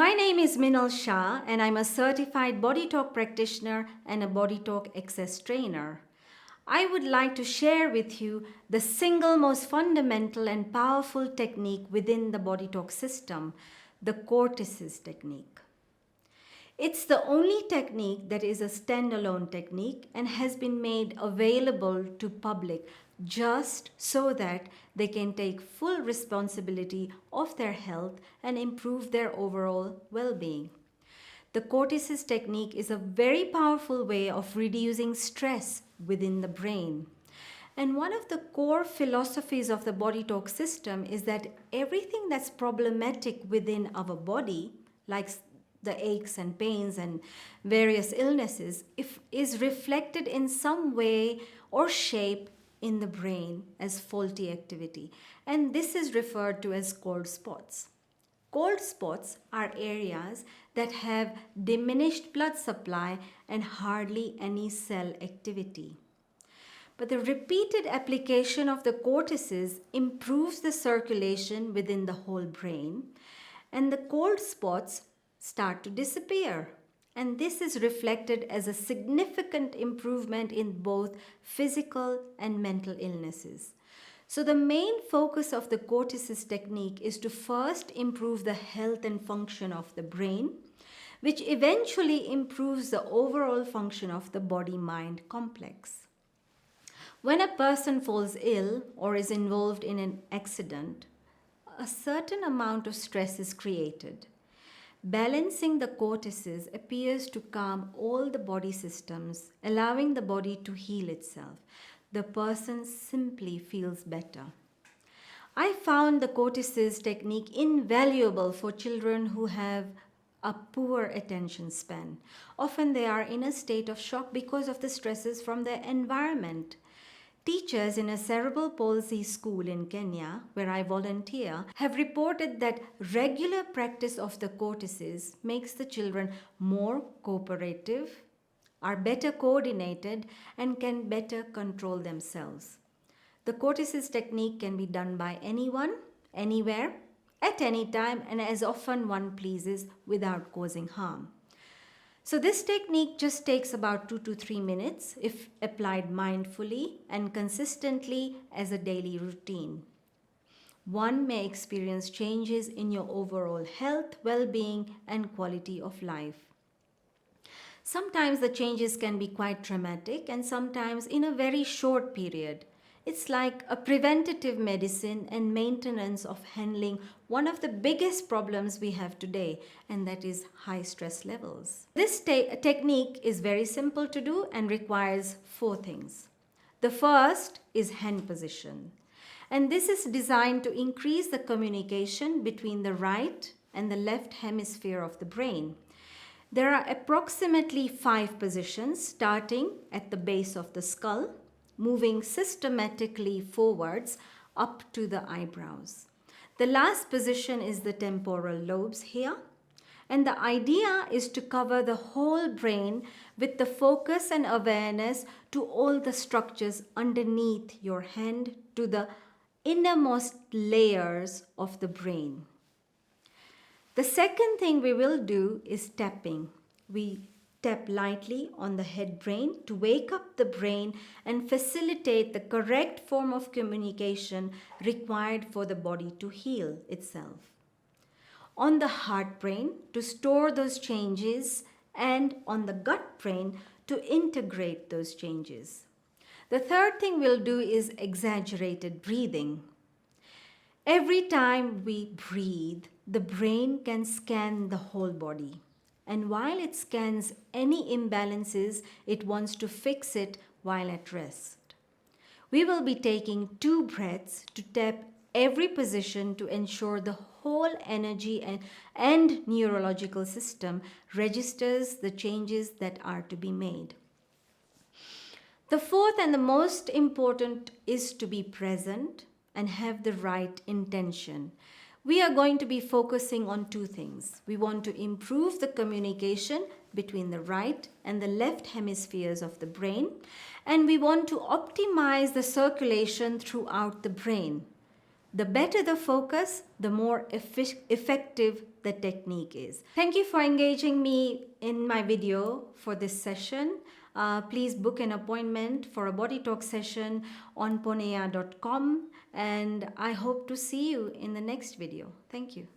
My name is Minal Shah, and I'm a certified BodyTalk practitioner and a BodyTalk Access trainer. I would like to share with you the single most fundamental and powerful technique within the BodyTalk system, the Cortices Technique. It's the only technique that is a standalone technique and has been made available to public just so that they can take full responsibility of their health and improve their overall well-being. The Cortices technique is a very powerful way of reducing stress within the brain. And one of the core philosophies of the BodyTalk system is that everything that's problematic within our body, like the aches and pains and various illnesses, is reflected in some way or shape in the brain as faulty activity. And this is referred to as cold spots. Cold spots are areas that have diminished blood supply and hardly any cell activity. But the repeated application of the cortices improves the circulation within the whole brain, and the cold spots start to disappear. And this is reflected as a significant improvement in both physical and mental illnesses. So the main focus of the Cortices technique is to first improve the health and function of the brain, which eventually improves the overall function of the body-mind complex. When a person falls ill or is involved in an accident, a certain amount of stress is created. Balancing the cortices appears to calm all the body systems, allowing the body to heal itself. The person simply feels better. I found the cortices technique invaluable for children who have a poor attention span. Often they are in a state of shock because of the stresses from their environment. Teachers in a cerebral palsy school in Kenya, where I volunteer, have reported that regular practice of the cortices makes the children more cooperative, are better coordinated, and can better control themselves. The cortices technique can be done by anyone, anywhere, at any time, and as often one pleases without causing harm. So this technique just takes about 2 to 3 minutes if applied mindfully and consistently as a daily routine. One may experience changes in your overall health, well-being, and quality of life. Sometimes the changes can be quite dramatic and sometimes in a very short period. It's like a preventative medicine and maintenance of handling one of the biggest problems we have today, and that is high stress levels. This technique is very simple to do and requires 4 things. The first is hand position, and this is designed to increase the communication between the right and the left hemisphere of the brain. There are approximately 5 positions starting at the base of the skull, moving systematically forwards up to the eyebrows. The last position is the temporal lobes here, and the idea is to cover the whole brain with the focus and awareness to all the structures underneath your hand to the innermost layers of the brain. The second thing we will do is tapping. We tap lightly on the head brain to wake up the brain and facilitate the correct form of communication required for the body to heal itself. On the heart brain to store those changes, and on the gut brain to integrate those changes. The third thing we'll do is exaggerated breathing. Every time we breathe, the brain can scan the whole body. And while it scans any imbalances, it wants to fix it while at rest. We will be taking 2 breaths to tap every position to ensure the whole energy and neurological system registers the changes that are to be made. The fourth and the most important is to be present and have the right intention. We are going to be focusing on 2 things. We want to improve the communication between the right and the left hemispheres of the brain, and we want to optimize the circulation throughout the brain. The better the focus, the more effective the technique is. Thank you for engaging me in my video for this session. Please book an appointment for a body talk session on ponea.com, and I hope to see you in the next video. Thank you.